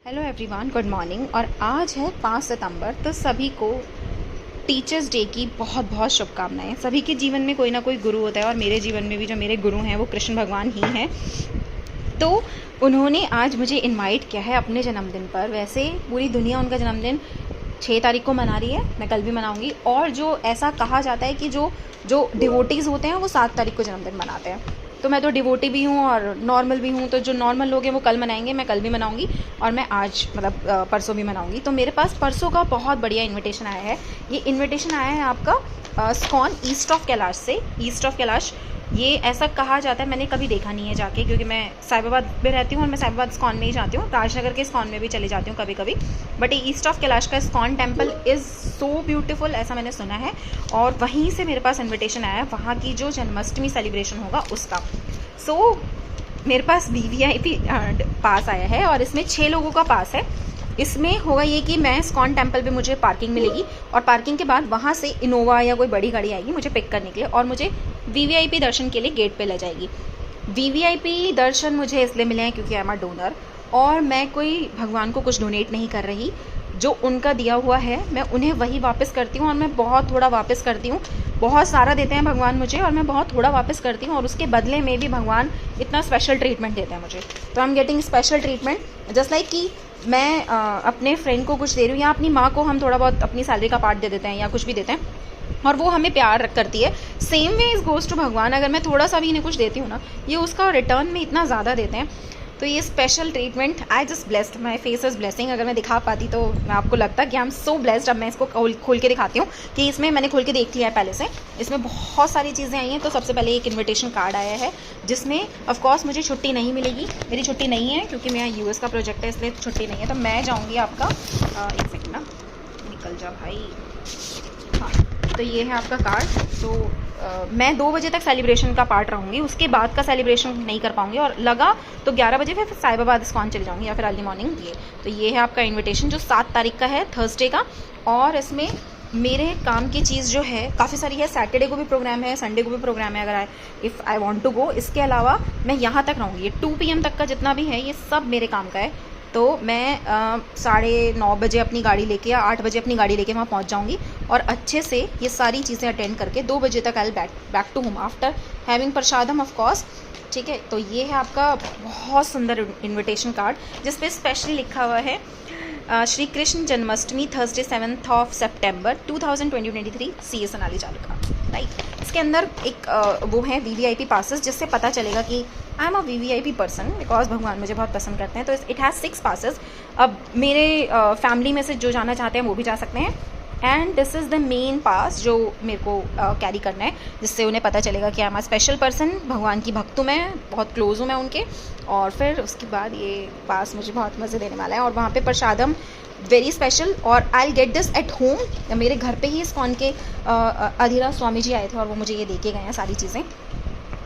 Hello everyone, good morning. और आज है 5 सितंबर, तो सभी को टीचर्स डे की बहुत बहुत शुभकामनाएं। सभी के जीवन में कोई ना कोई गुरु होता है और मेरे जीवन में भी जो मेरे गुरु हैं वो कृष्ण भगवान ही हैं। तो उन्होंने आज मुझे इनवाइट किया है अपने जन्मदिन पर। वैसे पूरी दुनिया उनका जन्मदिन 6 तारीख को मना रही है, मैं कल भी मनाऊंगी। और जो ऐसा कहा जाता है कि जो जो डिवोटीज़ होते हैं वो 7 तारीख को जन्मदिन मनाते हैं। तो मैं तो डिवोटी भी हूँ और नॉर्मल भी हूँ, तो जो नॉर्मल लोग हैं वो कल मनाएंगे, मैं कल भी मनाऊंगी और मैं आज मतलब परसों भी मनाऊंगी। तो मेरे पास परसों का बहुत बढ़िया इनविटेशन आया है। ये इनविटेशन आया है आपका स्कॉन ईस्ट ऑफ कैलाश से। ईस्ट ऑफ कैलाश ये ऐसा कहा जाता है, मैंने कभी देखा नहीं है जाके, क्योंकि मैं साहिबाबाद में रहती हूँ और मैं साहिबाबाद स्कॉन में ही जाती हूँ। राजनगर के स्कॉन में भी चले जाती हूँ कभी कभी, बट ये ईस्ट ऑफ कैलाश का स्कॉन टेम्पल इज़ सो ब्यूटीफुल, ऐसा मैंने सुना है। और वहीं से मेरे पास इन्विटेशन आया है वहाँ की जो जन्माष्टमी सेलिब्रेशन होगा उसका। सो मेरे पास VVIP पास आया है और इसमें 6 लोगों का पास है। इसमें होगा ये कि मैं स्कॉन टेम्पल पे मुझे पार्किंग मिलेगी और पार्किंग के बाद वहाँ से इनोवा या कोई बड़ी गाड़ी आएगी मुझे पिक करने के लिए और मुझे VVIP दर्शन के लिए गेट पे ले जाएगी। VVIP दर्शन मुझे इसलिए मिले हैं क्योंकि आई एम अ डोनर और मैं कोई भगवान को कुछ डोनेट नहीं कर रही। जो उनका दिया हुआ है मैं उन्हें वही वापस करती हूँ और मैं बहुत थोड़ा वापस करती हूँ। बहुत सारा देते हैं भगवान मुझे और मैं बहुत थोड़ा वापस करती हूँ और उसके बदले में भी भगवान इतना स्पेशल ट्रीटमेंट देते हैं मुझे। तो I am getting special treatment just like कि मैं अपने फ्रेंड को कुछ दे रही हूँ या अपनी माँ को हम थोड़ा बहुत अपनी सैलरी का पार्ट दे देते हैं या कुछ भी देते हैं और वो हमें प्यार करती है। Same way is goes to भगवान। अगर मैं थोड़ा सा भी इन्हें कुछ देती हूँ ना, ये उसका रिटर्न में इतना ज़्यादा देते हैं। तो ये special treatment, I just blessed, my face is blessing. अगर मैं दिखा पाती तो मैं आपको लगता कि आई एम सो ब्लेस्ड। अब मैं इसको खोल के दिखाती हूँ कि इसमें मैंने खोल के देख लिया है पहले से। इसमें बहुत सारी चीज़ें आई हैं। तो सबसे पहले एक इन्विटेशन कार्ड आया है जिसमें ऑफकोर्स मुझे छुट्टी नहीं मिलेगी। मेरी छुट्टी नहीं है क्योंकि मेरा US का प्रोजेक्ट है, इसलिए छुट्टी नहीं है। तो मैं जाऊँगी आपका एक सेकेंड ना, निकल जा भाई। हाँ, तो ये है आपका कार्ड। तो मैं 2 बजे तक सेलिब्रेशन का पार्ट रहूँगी, उसके बाद का सेलिब्रेशन नहीं कर पाऊँगी और लगा तो 11 बजे फिर साहिबाबाद इस्कॉन चले जाऊँगी या फिर अर्ली मॉर्निंग। ये तो ये है आपका इनविटेशन जो 7 तारीख का है, थर्सडे का। और इसमें मेरे काम की चीज़ जो है काफ़ी सारी है। सैटरडे को भी प्रोग्राम है, संडे को भी प्रोग्राम है अगर if I want to go. इसके अलावा मैं यहाँ तक रहूँगी। ये 2 PM तक का जितना भी है ये सब मेरे काम का है। तो मैं 9:30 बजे अपनी गाड़ी लेके या 8 बजे अपनी गाड़ी लेके वहाँ पहुँच जाऊँगी और अच्छे से ये सारी चीज़ें अटेंड करके 2 बजे तक I back to home after having prasadam of course. ठीक है, तो ये है आपका बहुत सुंदर इनविटेशन कार्ड जिस पे स्पेशली लिखा हुआ है श्री कृष्ण जन्माष्टमी थर्सडे 7 सितंबर 2023 CA सोनाली चालुका। राइट, इसके अंदर एक वो है VVIP पासेस जिससे पता चलेगा कि I am a VVIP person because भगवान मुझे बहुत पसंद करते हैं। तो इट हैज़ 6 पासेस। अब मेरे फैमिली में से जो जाना चाहते हैं वो भी जा सकते हैं। And this is the main pass जो मेरे को कैरी करना है, जिससे उन्हें पता चलेगा कि I am a special person, भगवान की भक्त हूँ मैं, बहुत क्लोज हूँ मैं उनके। और फिर उसके बाद ये पास मुझे बहुत मज़े देने वाला है और वहाँ पे प्रसादम वेरी स्पेशल। और I will get this at home. मेरे घर पे ही इस्कॉन के अधीरा स्वामी जी आए थे और वो मुझे ये दे के गए हैं सारी चीज़ें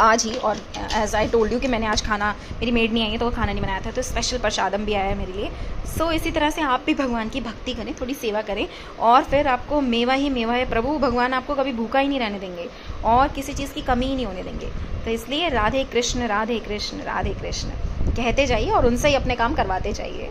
आज ही। और एज आई टोल्ड यू कि मैंने आज खाना, मेरी मेड नहीं आई है तो वो खाना नहीं बनाया था, तो स्पेशल प्रसादम भी आया है मेरे लिए। सो इसी तरह से आप भी भगवान की भक्ति करें, थोड़ी सेवा करें और फिर आपको मेवा ही मेवा है। प्रभु भगवान आपको कभी भूखा ही नहीं रहने देंगे और किसी चीज़ की कमी ही नहीं होने देंगे। तो इसलिए राधे कृष्ण राधे कृष्ण राधे कृष्ण कहते जाइए और उनसे ही अपने काम करवाते जाइए।